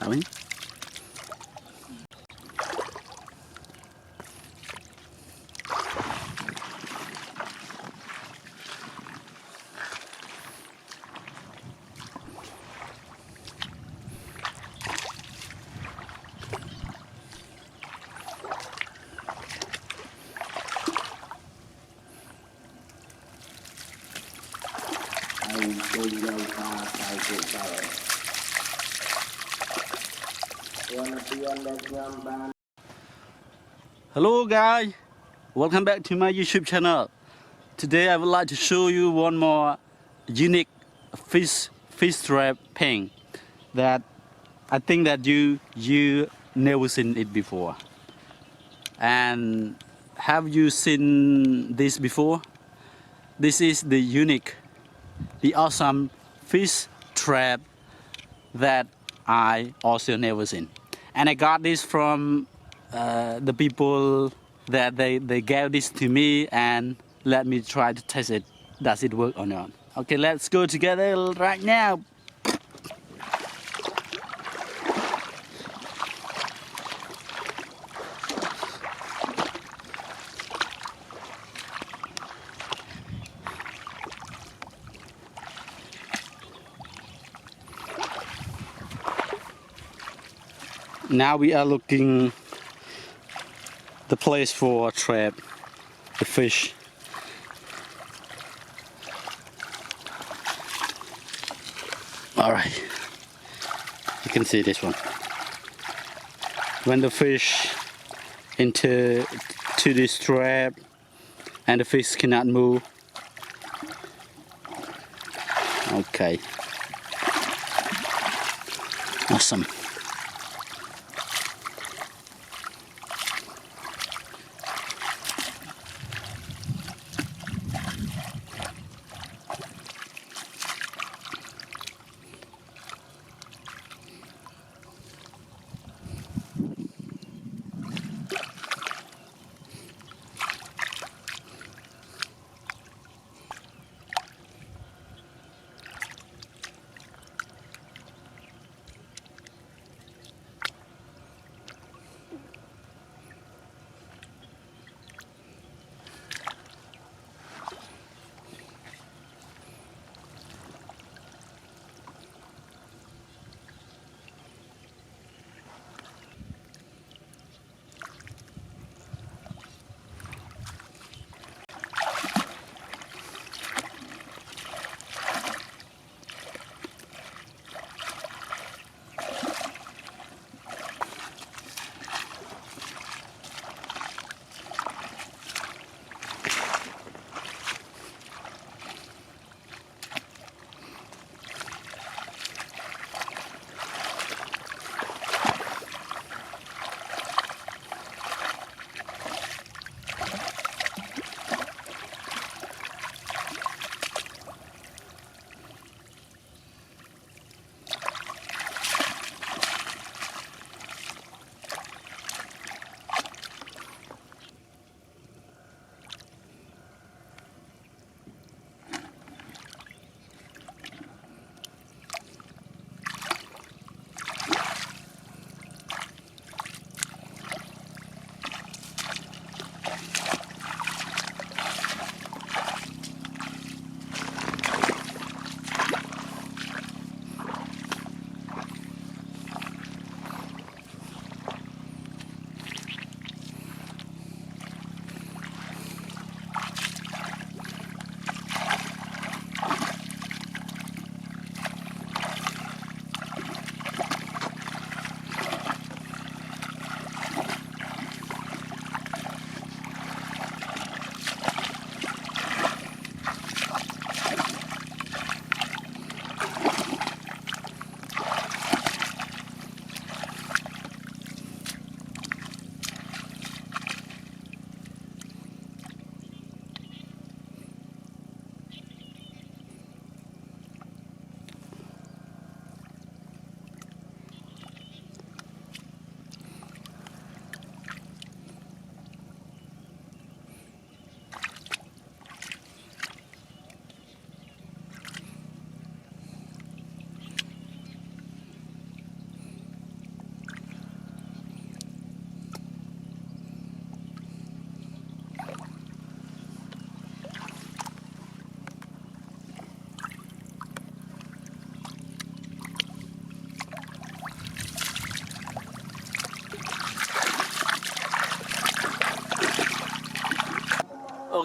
Đấy. Hello guys, welcome back to my YouTube channel. Today I would like to show you one more unique fish trap pen that I think that you never seen it before. And have you seen this before? This is the unique, the awesome fish trap that I also never seen. And I got this from the people that they gave this to me and let me try to test it. Does it work or not? Okay, let's go together right now. Now we are looking the place for trap the fish. All right, you can see this one. When the fish into this trap and the fish cannot move. Okay, awesome.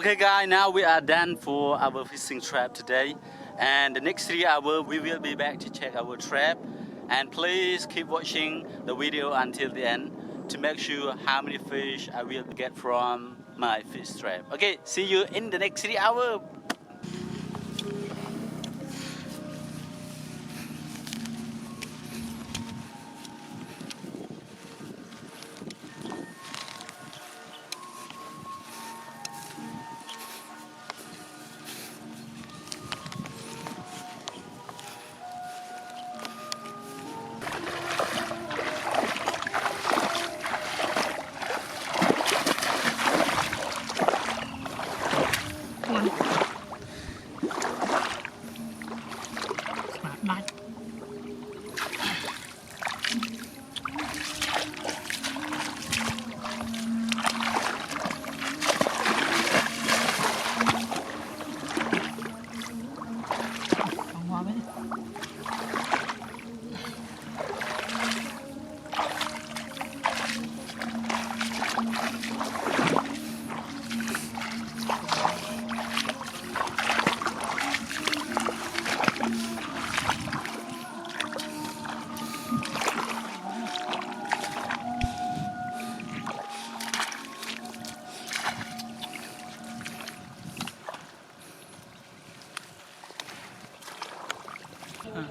Okay guys, now we are done for our fishing trap today, and the next 3 hours we will be back to check our trap. And please keep watching the video until the end to make sure how many fish I will get from my fish trap. Okay, see you in the next 3 hours.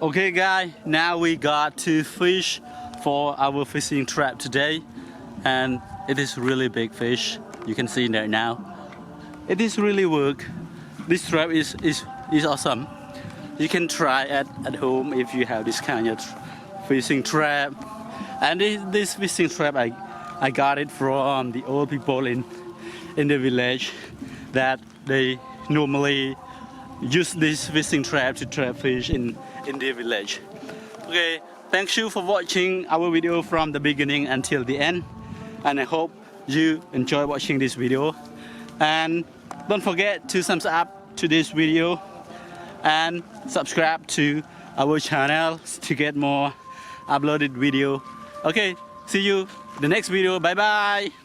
Okay guys, now we got 2 fish for our fishing trap today, and it is really big fish. You can see that now. It is really work. This trap is awesome. You can try it at home if you have this kind of fishing trap. And this fishing trap I got it from the old people in the village, that they normally use this fishing trap to trap fish in their village. Okay, thank you for watching our video from the beginning until the end, and I hope you enjoy watching this video. And don't forget to thumbs up to this video and subscribe to our channel to get more uploaded video. Okay, see you the next video. Bye bye.